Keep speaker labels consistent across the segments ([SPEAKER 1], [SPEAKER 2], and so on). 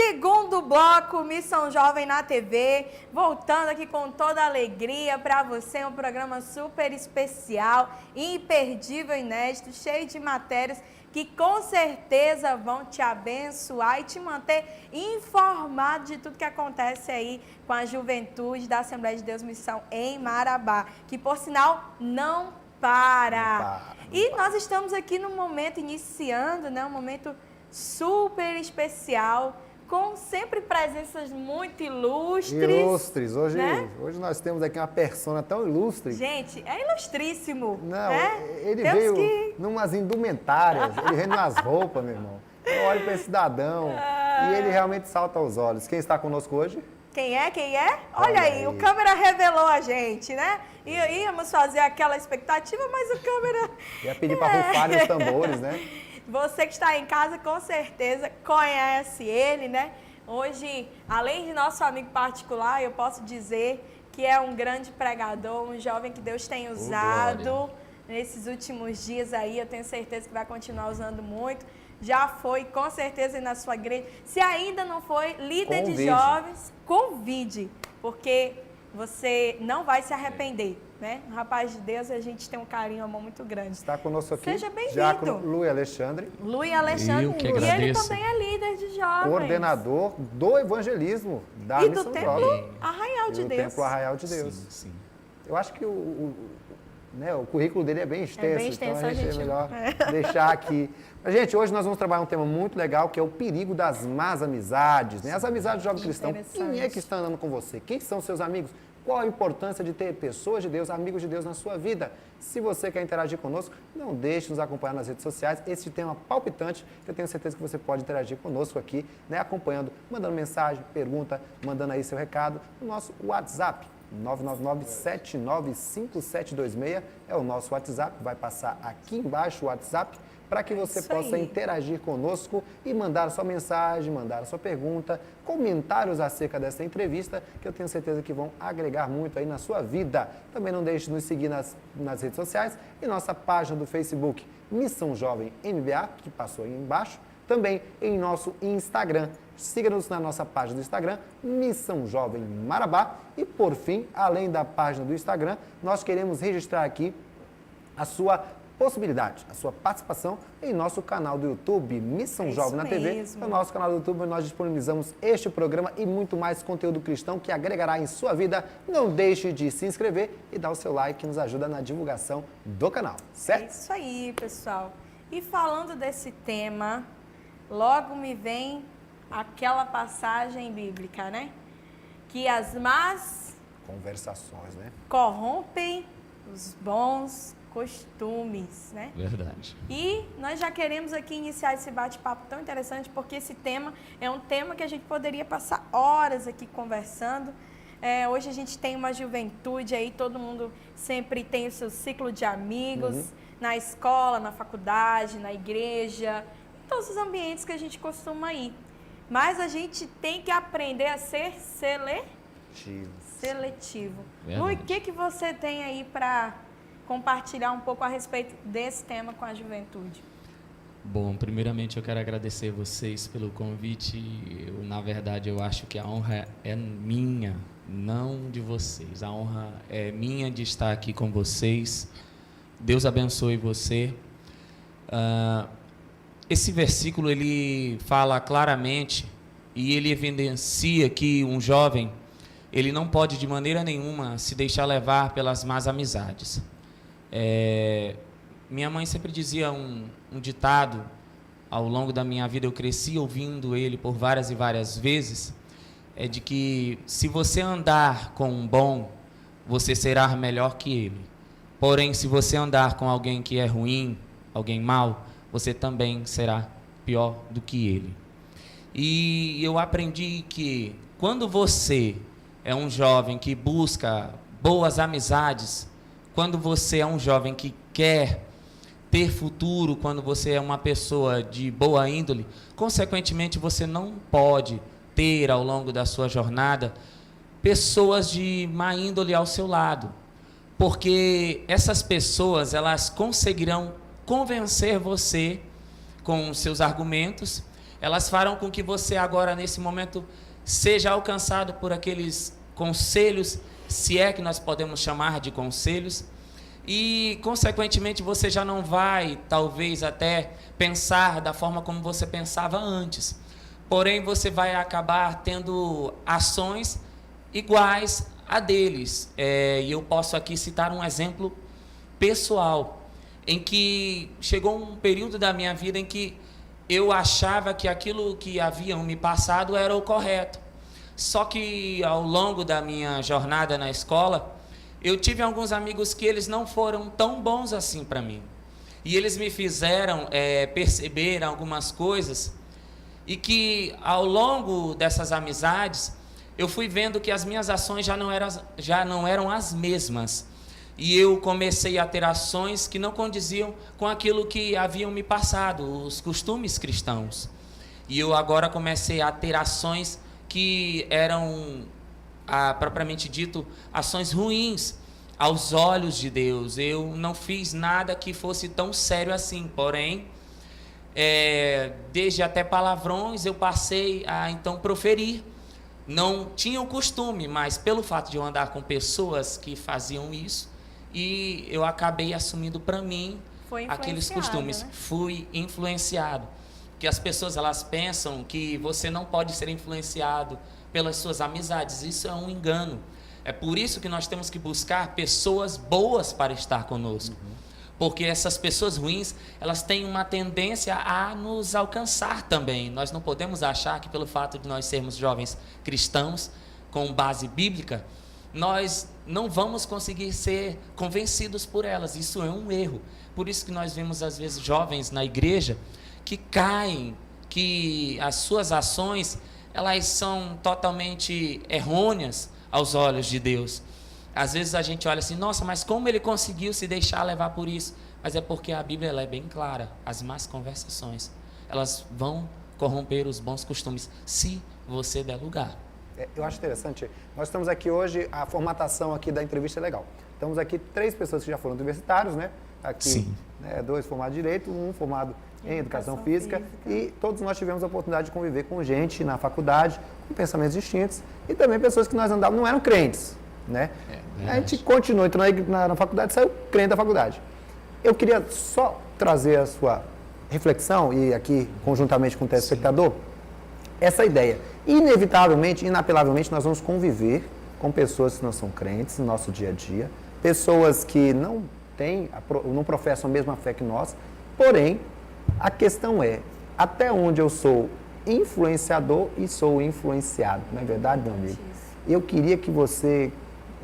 [SPEAKER 1] Segundo bloco, Missão Jovem na TV, voltando aqui com toda a alegria para você, um programa super especial, imperdível, inédito, cheio de matérias que com certeza vão te abençoar e te manter informado de tudo que acontece aí com a juventude da Assembleia de Deus Missão em Marabá, que por sinal não para. E nós estamos aqui no momento iniciando, né, um momento super especial, com sempre presenças muito ilustres.
[SPEAKER 2] Ilustres. Hoje,
[SPEAKER 1] né?
[SPEAKER 2] Hoje nós temos aqui uma persona tão ilustre.
[SPEAKER 1] Gente, é ilustríssimo.
[SPEAKER 2] Não,
[SPEAKER 1] né?
[SPEAKER 2] ele
[SPEAKER 1] Temos
[SPEAKER 2] veio
[SPEAKER 1] que...
[SPEAKER 2] numas indumentárias, ele veio numas roupas, meu irmão. Eu olho para esse cidadão e ele realmente salta aos olhos. Quem está conosco hoje?
[SPEAKER 1] Quem é? Quem é? Olha aí, o câmera revelou a gente, né? Íamos fazer aquela expectativa, mas o câmera...
[SPEAKER 2] Ia pedir para rufarem os tambores, né?
[SPEAKER 1] Você que está em casa, com certeza, conhece ele, né? Hoje, além de nosso amigo particular, eu posso dizer que é um grande pregador, um jovem que Deus tem usado nesses últimos dias aí. Eu tenho certeza que vai continuar usando muito. Já foi, com certeza, na sua igreja. Se ainda não foi líder de jovens, convide, porque você não vai se arrepender, né? Um rapaz de Deus, a gente tem um carinho, um amor muito grande.
[SPEAKER 2] Está conosco aqui.
[SPEAKER 1] Seja bem-vindo.
[SPEAKER 2] Diácono Luiz Alexandre.
[SPEAKER 1] Luiz Alexandre, e ele também é líder de jovens.
[SPEAKER 2] Coordenador do evangelismo da
[SPEAKER 1] e
[SPEAKER 2] Missão
[SPEAKER 1] do Templo
[SPEAKER 2] Jovem.
[SPEAKER 1] Arraial de Deus.
[SPEAKER 2] Do Templo Arraial de Deus.
[SPEAKER 3] Sim, sim.
[SPEAKER 2] Eu acho que o currículo dele é bem extenso,
[SPEAKER 1] extenso,
[SPEAKER 2] então a gente é melhor
[SPEAKER 1] É.
[SPEAKER 2] deixar aqui. Mas, gente, hoje nós vamos trabalhar um tema muito legal, que é o perigo das más amizades, né? As amizades do jovem cristão. Quem é que está andando com você? Quem são seus amigos? Qual a importância de ter pessoas de Deus, amigos de Deus na sua vida? Se você quer interagir conosco, não deixe de nos acompanhar nas redes sociais. Esse tema palpitante, que eu tenho certeza que você pode interagir conosco aqui, né? Acompanhando, mandando mensagem, pergunta, mandando aí seu recado no nosso WhatsApp. 999-795726 é o nosso WhatsApp, vai passar aqui embaixo o WhatsApp para que você possa interagir conosco e mandar a sua mensagem, mandar a sua pergunta, comentários acerca dessa entrevista, que eu tenho certeza que vão agregar muito aí na sua vida. Também não deixe de nos seguir nas redes sociais e nossa página do Facebook, Missão Jovem MBA, que passou aí embaixo, também em nosso Instagram. Siga-nos na nossa página do Instagram, Missão Jovem Marabá. E, por fim, além da página do Instagram, nós queremos registrar aqui a sua possibilidade, a sua participação em nosso canal do YouTube, Missão Jovem na TV. No nosso canal do YouTube nós disponibilizamos este programa e muito mais conteúdo cristão que agregará em sua vida. Não deixe de se inscrever e dar o seu like, que nos ajuda na divulgação do canal, certo?
[SPEAKER 1] É isso aí, pessoal. E falando desse tema, logo me vem aquela passagem bíblica, né? Que as más
[SPEAKER 2] conversações, né?
[SPEAKER 1] Corrompem os bons costumes, né?
[SPEAKER 3] Verdade.
[SPEAKER 1] E nós já queremos aqui iniciar esse bate-papo tão interessante, porque esse tema é um tema que a gente poderia passar horas aqui conversando. Hoje a gente tem uma juventude aí, todo mundo sempre tem o seu ciclo de amigos, na escola, na faculdade, na igreja, em todos os ambientes que a gente costuma ir. Mas a gente tem que aprender a ser seletivo. Lu, o que você tem aí para compartilhar um pouco a respeito desse tema com a juventude?
[SPEAKER 3] Bom, primeiramente eu quero agradecer vocês pelo convite. Na verdade, eu acho que a honra é minha, não de vocês. A honra é minha de estar aqui com vocês. Deus abençoe você. Esse versículo, ele fala claramente e ele evidencia que um jovem, ele não pode de maneira nenhuma se deixar levar pelas más amizades. Minha mãe sempre dizia um ditado, ao longo da minha vida eu cresci ouvindo ele por várias e várias vezes, é de que se você andar com um bom, você será melhor que ele. Porém, se você andar com alguém que é ruim, alguém mau, você também será pior do que ele. E eu aprendi que quando você é um jovem que busca boas amizades, quando você é um jovem que quer ter futuro, quando você é uma pessoa de boa índole, consequentemente você não pode ter ao longo da sua jornada pessoas de má índole ao seu lado, porque essas pessoas, elas conseguirão convencer você com seus argumentos elas farão com que você agora, nesse momento, seja alcançado por aqueles conselhos, se é que nós podemos chamar de conselhos, e, consequentemente, você já não vai, talvez, até pensar da forma como você pensava antes. Porém, você vai acabar tendo ações iguais a deles. E eu posso aqui citar um exemplo pessoal, em que chegou um período da minha vida em que eu achava que aquilo que haviam me passado era o correto. Só que, ao longo da minha jornada na escola, eu tive alguns amigos que eles não foram tão bons assim para mim. E eles me fizeram perceber algumas coisas, e que, ao longo dessas amizades, eu fui vendo que as minhas ações já não eram as mesmas. E eu comecei a ter ações que não condiziam com aquilo que haviam me passado, os costumes cristãos. E eu agora comecei a ter ações que eram, propriamente dito, ações ruins aos olhos de Deus. Eu não fiz nada que fosse tão sério assim, porém, desde até palavrões eu passei a então proferir. Não tinha o costume, mas pelo fato de eu andar com pessoas que faziam isso, e eu acabei assumindo para mim aqueles costumes. Né? Fui influenciado. Porque as pessoas, elas pensam que você não pode ser influenciado pelas suas amizades. Isso é um engano. É por isso que nós temos que buscar pessoas boas para estar conosco. Porque essas pessoas ruins, elas têm uma tendência a nos alcançar também. Nós não podemos achar que pelo fato de nós sermos jovens cristãos, com base bíblica, nós não vamos conseguir ser convencidos por elas. Isso é um erro. Por isso que nós vemos, às vezes, jovens na igreja que caem, que as suas ações, elas são totalmente errôneas aos olhos de Deus. Às vezes a gente olha assim, nossa, mas como ele conseguiu se deixar levar por isso? Mas é porque a Bíblia, ela é bem clara. As más conversações, elas vão corromper os bons costumes, se você der lugar.
[SPEAKER 2] Eu acho interessante. Nós estamos aqui hoje, a formatação aqui da entrevista é legal. Estamos aqui 3 pessoas que já foram universitários, né? Aqui, 2 formados em Direito, 1 formado em Educação Física. E todos nós tivemos a oportunidade de conviver com gente na faculdade, com pensamentos distintos, e também pessoas que nós andávamos, não eram crentes, né? A gente continuou entrando na faculdade, saiu crente da faculdade. Eu queria só trazer a sua reflexão, e aqui conjuntamente com o telespectador, essa ideia. Inevitavelmente, inapelavelmente, nós vamos conviver com pessoas que não são crentes no nosso dia a dia, pessoas que não professam a mesma fé que nós, porém, a questão é, até onde eu sou influenciador e sou influenciado, não é verdade, meu amigo? Eu queria que você,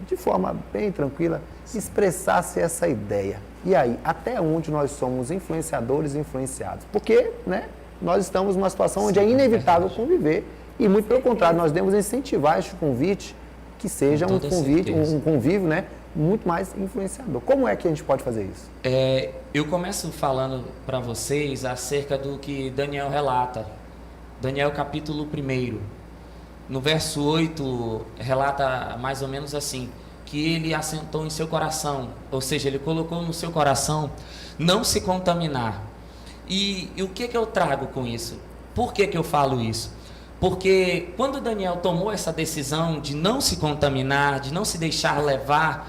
[SPEAKER 2] de forma bem tranquila, expressasse essa ideia. E aí, até onde nós somos influenciadores e influenciados? Porque, né, nós estamos numa situação onde é inevitável conviver, e muito pelo contrário, nós devemos incentivar este convite, que seja um convívio, né, muito mais influenciador. Como é que a gente pode fazer isso?
[SPEAKER 3] Eu começo falando para vocês acerca do que Daniel relata. Daniel capítulo 1, no verso 8, relata mais ou menos assim, que ele assentou em seu coração, ou seja, ele colocou no seu coração não se contaminar. E o que eu trago com isso? Por que eu falo isso? Porque quando Daniel tomou essa decisão de não se contaminar, de não se deixar levar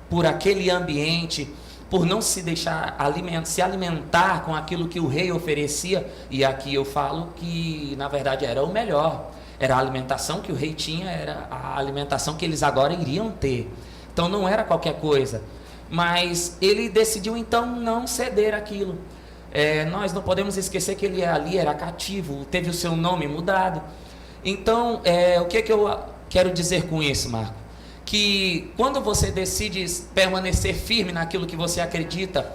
[SPEAKER 3] por aquele ambiente, por não se deixar se alimentar com aquilo que o rei oferecia, e aqui eu falo que na verdade era o melhor, era a alimentação que o rei tinha, era a alimentação que eles agora iriam ter, então não era qualquer coisa, mas ele decidiu então não ceder aquilo. Nós não podemos esquecer que ele ali era cativo, teve o seu nome mudado. Então, o que eu quero dizer com isso, Marco? Que quando você decide permanecer firme naquilo que você acredita,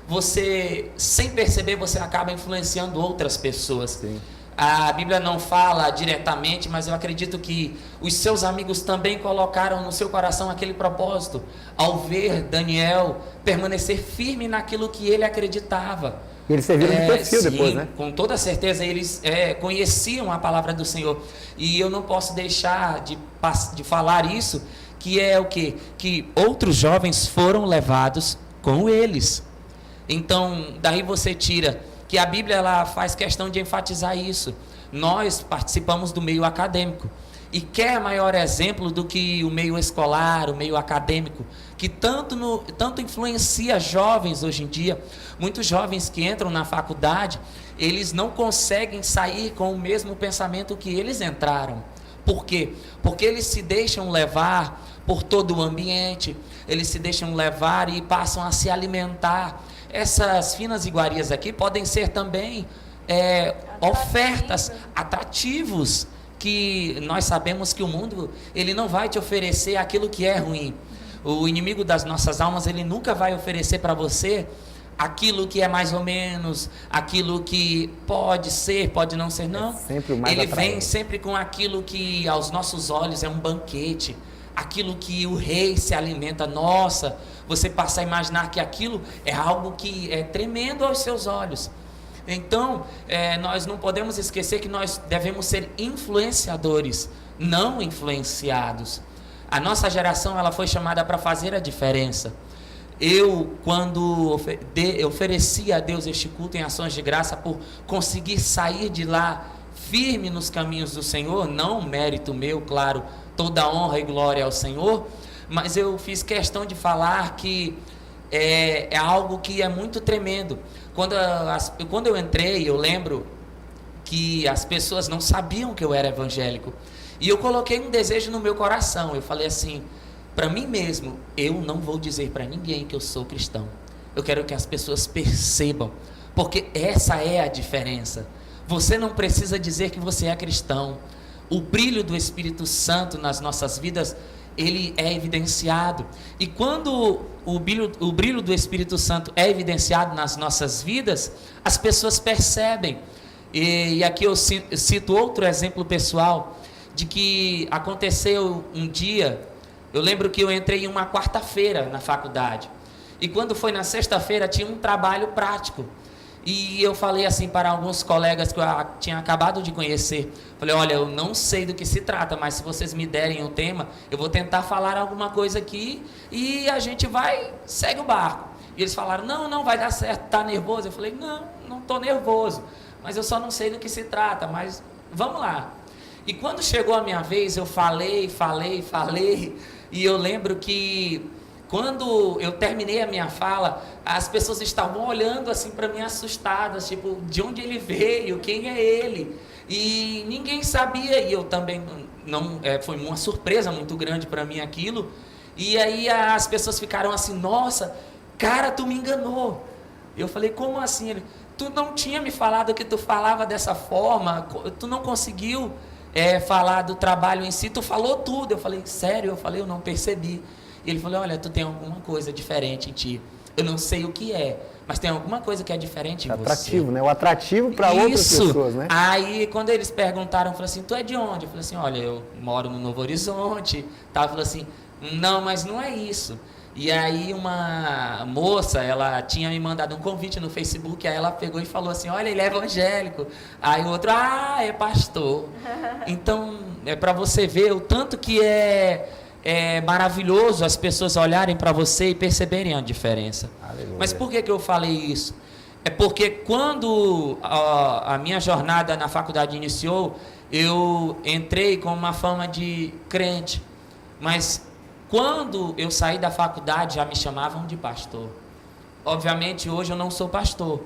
[SPEAKER 3] você, sem perceber, você acaba influenciando outras pessoas. Sim. A Bíblia não fala diretamente, mas eu acredito que os seus amigos também colocaram no seu coração aquele propósito, ao ver Daniel permanecer firme naquilo que ele acreditava.
[SPEAKER 2] E eles serviram de perfil
[SPEAKER 3] sim,
[SPEAKER 2] depois, né?
[SPEAKER 3] Com toda certeza, eles conheciam a palavra do Senhor. E eu não posso deixar de falar isso, que é o quê? Que outros jovens foram levados com eles. Então, daí você tira que a Bíblia ela faz questão de enfatizar isso. nós participamos do meio acadêmico. E quer maior exemplo do que o meio escolar, o meio acadêmico, que tanto influencia jovens hoje em dia. Muitos jovens que entram na faculdade, eles não conseguem sair com o mesmo pensamento que eles entraram. Por quê? Porque eles se deixam levar por todo o ambiente, eles se deixam levar e passam a se alimentar. Essas finas iguarias aqui podem ser também ofertas, atrativos, que nós sabemos que o mundo ele não vai te oferecer aquilo que é ruim. O inimigo das nossas almas, ele nunca vai oferecer para você aquilo que é mais ou menos, aquilo que pode ser, pode não ser, não.
[SPEAKER 2] Sempre o mais
[SPEAKER 3] ele
[SPEAKER 2] atraente.
[SPEAKER 3] vem sempre com aquilo que aos nossos olhos é um banquete, aquilo que o rei se alimenta. Nossa, você passa a imaginar que aquilo é algo que é tremendo aos seus olhos. Então, nós não podemos esquecer que nós devemos ser influenciadores, não influenciados. A nossa geração, ela foi chamada para fazer a diferença. Eu, quando ofereci a Deus este culto em ações de graça, por conseguir sair de lá firme nos caminhos do Senhor, não mérito meu, claro, toda honra e glória ao Senhor, mas eu fiz questão de falar que é algo que é muito tremendo. Quando eu entrei, eu lembro que as pessoas não sabiam que eu era evangélico. E eu coloquei um desejo no meu coração. Eu falei assim, para mim mesmo, eu não vou dizer para ninguém que eu sou cristão. Eu quero que as pessoas percebam, porque essa é a diferença. Você não precisa dizer que você é cristão. O brilho do Espírito Santo nas nossas vidas, ele é evidenciado. E quando o brilho do Espírito Santo é evidenciado nas nossas vidas, as pessoas percebem. E aqui eu cito outro exemplo pessoal, de que aconteceu um dia, eu lembro que eu entrei em uma quarta-feira na faculdade. E quando foi na sexta-feira, tinha um trabalho prático. E eu falei assim para alguns colegas que eu tinha acabado de conhecer. Falei, olha, eu não sei do que se trata, mas se vocês me derem o tema, eu vou tentar falar alguma coisa aqui e a gente segue o barco. E eles falaram, não vai dar certo, tá nervoso? Eu falei, não tô nervoso, mas eu só não sei do que se trata, mas vamos lá. E quando chegou a minha vez, eu falei, e eu lembro que quando eu terminei a minha fala, as pessoas estavam olhando assim para mim assustadas, tipo, de onde ele veio, quem é ele? E ninguém sabia, e eu também não, foi uma surpresa muito grande para mim aquilo. E aí as pessoas ficaram assim, nossa, cara, tu me enganou. Eu falei, como assim? Ele, tu não tinha me falado que tu falava dessa forma, tu não conseguiu falar do trabalho em si, tu falou tudo. Eu falei, sério? Eu falei, eu não percebi. E ele falou, olha, tu tem alguma coisa diferente em ti. Eu não sei o que é, mas tem alguma coisa que é diferente em você.
[SPEAKER 2] Atrativo, né? O atrativo para outras pessoas, né?
[SPEAKER 3] Aí, quando eles perguntaram, eu falei assim, tu é de onde? Eu falei assim, olha, eu moro no Novo Horizonte. Ela falou assim, não, mas não é isso. E aí uma moça, ela tinha me mandado um convite no Facebook, aí ela pegou e falou assim, olha, ele é evangélico. Aí o outro, é pastor. Então, é para você ver o tanto que é maravilhoso as pessoas olharem para você e perceberem a diferença. Aleluia. Mas por que eu falei isso? É porque quando a minha jornada na faculdade iniciou, eu entrei com uma fama de crente, mas quando eu saí da faculdade já me chamavam de pastor. Obviamente hoje eu não sou pastor,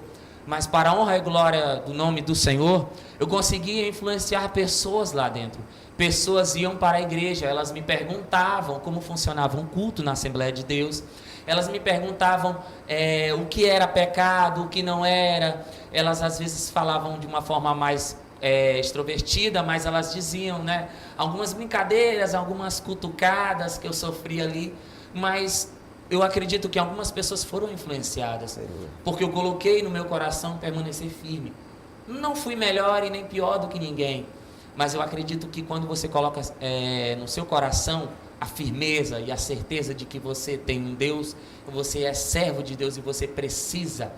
[SPEAKER 3] mas para a honra e glória do nome do Senhor, eu conseguia influenciar pessoas lá dentro. Pessoas iam para a igreja, elas me perguntavam como funcionava um culto na Assembleia de Deus, elas me perguntavam o que era pecado, o que não era. Elas às vezes falavam de uma forma mais extrovertida, mas elas diziam, né, algumas brincadeiras, algumas cutucadas que eu sofri ali, mas eu acredito que algumas pessoas foram influenciadas, porque eu coloquei no meu coração permanecer firme. Não fui melhor e nem pior do que ninguém, mas eu acredito que quando você coloca no seu coração a firmeza e a certeza de que você tem um Deus, você é servo de Deus e você precisa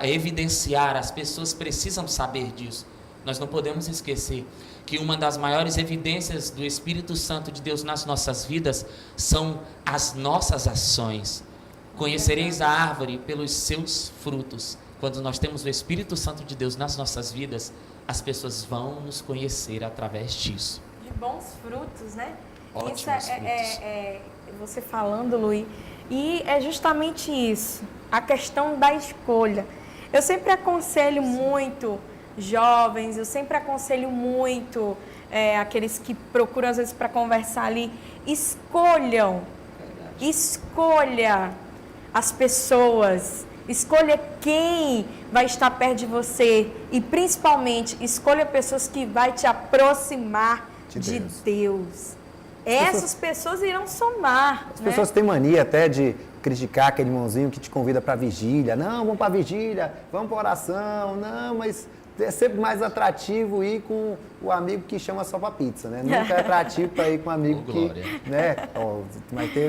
[SPEAKER 3] evidenciar, as pessoas precisam saber disso. Nós não podemos esquecer que uma das maiores evidências do Espírito Santo de Deus nas nossas vidas são as nossas ações. Conhecereis a árvore pelos seus frutos. quando nós temos o Espírito Santo de Deus nas nossas vidas, as pessoas vão nos conhecer através disso.
[SPEAKER 1] De bons frutos, né?
[SPEAKER 3] Ótimos
[SPEAKER 1] Isso é você falando, Luiz, e é justamente isso, a questão da escolha. Eu sempre aconselho muito jovens, eu sempre aconselho muito aqueles que procuram às vezes para conversar ali, escolha as pessoas, escolha quem vai estar perto de você e principalmente escolha pessoas que vai te aproximar de Deus. Essas pessoas irão somar.
[SPEAKER 2] As pessoas têm mania até de criticar aquele irmãozinho que te convida para a vigília. Não, vamos para a vigília, vamos para oração. Não, mas é sempre mais atrativo ir com o amigo que chama só para pizza, né? Nunca é atrativo para ir com um amigo que, né?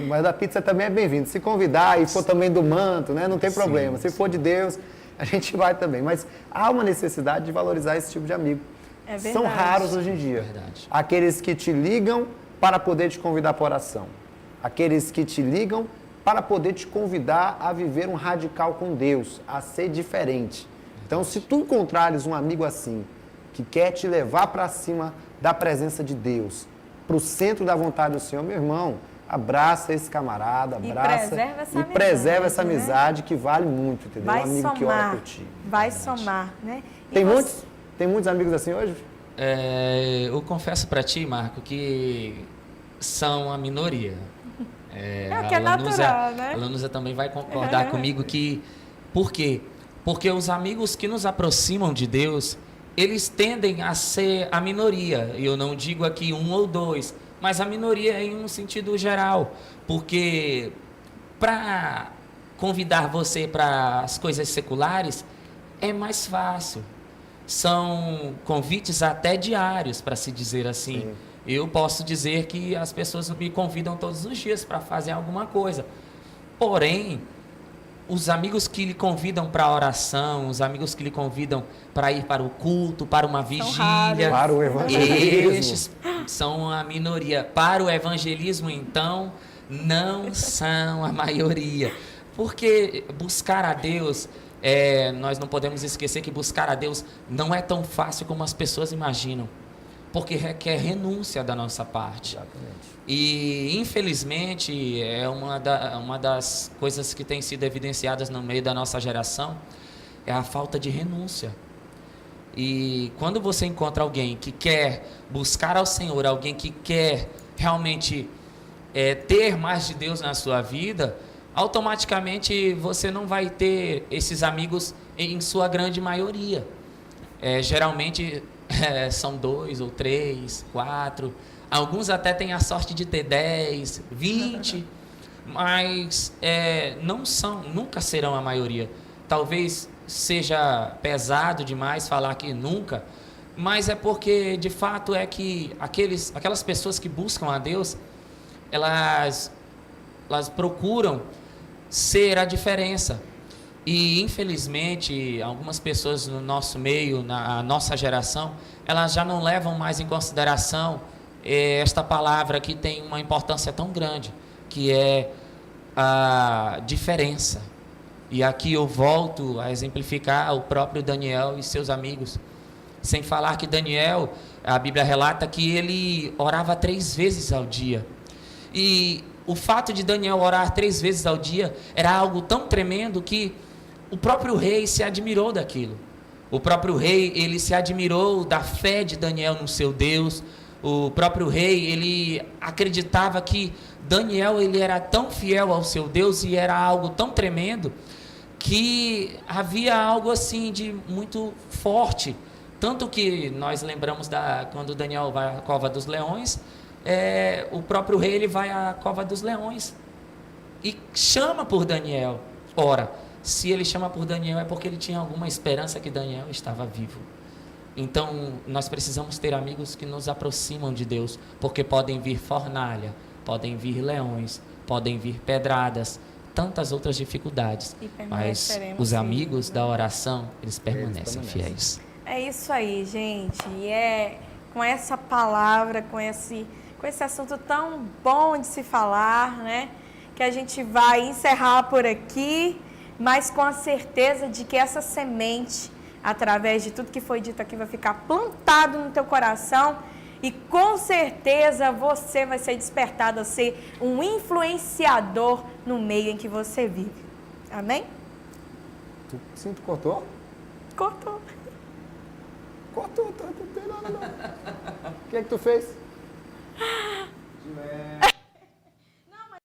[SPEAKER 2] Mas a pizza também é bem-vindo. Se convidar e for também do manto, né? Não tem problema. Se for de Deus, a gente vai também. Mas há uma necessidade de valorizar esse tipo de amigo.
[SPEAKER 1] É verdade.
[SPEAKER 2] São raros hoje em dia.
[SPEAKER 3] Verdade.
[SPEAKER 2] Aqueles que te ligam para poder te convidar para oração. Aqueles que te ligam para poder te convidar a viver um radical com Deus, a ser diferente. Então, se tu encontrares um amigo assim, que quer te levar para cima da presença de Deus, para o centro da vontade do Senhor, meu irmão, abraça esse camarada, abraça e preserva essa amizade, né? Que vale muito, entendeu?
[SPEAKER 1] Vai
[SPEAKER 2] um amigo
[SPEAKER 1] somar,
[SPEAKER 2] que ora por ti.
[SPEAKER 1] Vai somar, né?
[SPEAKER 2] Tem muitos amigos assim hoje?
[SPEAKER 3] Eu confesso para ti, Marco, que são a minoria.
[SPEAKER 1] O que é natural, né?
[SPEAKER 3] A Lanusa também vai concordar comigo que... Por quê? Porque os amigos que nos aproximam de Deus, eles tendem a ser a minoria. Eu não digo aqui um ou dois, mas a minoria em um sentido geral. Porque para convidar você para as coisas seculares é mais fácil. São convites até diários, para se dizer assim. Sim. Eu posso dizer que as pessoas me convidam todos os dias para fazer alguma coisa. Porém, os amigos que lhe convidam para a oração, os amigos que lhe convidam para ir para o culto, para uma vigília,
[SPEAKER 2] para o evangelismo,
[SPEAKER 3] estes são a minoria. Para o evangelismo, então, não são a maioria. Porque buscar a Deus... nós não podemos esquecer que buscar a Deus não é tão fácil como as pessoas imaginam, porque requer renúncia da nossa parte.
[SPEAKER 2] Exatamente.
[SPEAKER 3] E, infelizmente, é uma das coisas que tem sido evidenciadas no meio da nossa geração, é a falta de renúncia. E quando você encontra alguém que quer buscar ao Senhor, alguém que quer realmente ter mais de Deus na sua vida, automaticamente você não vai ter esses amigos em sua grande maioria. Geralmente são 2 ou 3, 4, alguns até têm a sorte de ter 10, 20, mas nunca serão a maioria. Talvez seja pesado demais falar que nunca, mas é porque de fato é que aquelas pessoas que buscam a Deus, elas procuram ser a diferença. E, infelizmente, algumas pessoas no nosso meio, na nossa geração, elas já não levam mais em consideração esta palavra que tem uma importância tão grande, que é a diferença. E aqui eu volto a exemplificar o próprio Daniel e seus amigos. Sem falar que Daniel, a Bíblia relata que ele orava 3 vezes ao dia. E o fato de Daniel orar 3 vezes ao dia era algo tão tremendo que o próprio rei se admirou daquilo. O próprio rei, ele se admirou da fé de Daniel no seu Deus. O próprio rei, ele acreditava que Daniel, ele era tão fiel ao seu Deus e era algo tão tremendo que havia algo assim de muito forte. Tanto que nós lembramos quando Daniel vai à cova dos leões, o próprio rei ele vai à cova dos leões e chama por Daniel. Ora, se ele chama por Daniel é porque ele tinha alguma esperança que Daniel estava vivo. Então, nós precisamos ter amigos que nos aproximam de Deus, porque podem vir fornalha, podem vir leões, podem vir pedradas, tantas outras dificuldades. Mas os amigos da oração, eles permanecem fiéis.
[SPEAKER 1] É isso aí, gente. E é com essa palavra, com esse assunto tão bom de se falar, né, que a gente vai encerrar por aqui. mas com a certeza de que essa semente, através de tudo que foi dito aqui, vai ficar plantado no teu coração e com certeza você vai ser despertado a ser um influenciador no meio em que você vive. Amém?
[SPEAKER 2] Sim, tu cortou?
[SPEAKER 1] Cortou.
[SPEAKER 2] Cortou, não tem nada não. O que é que tu fez?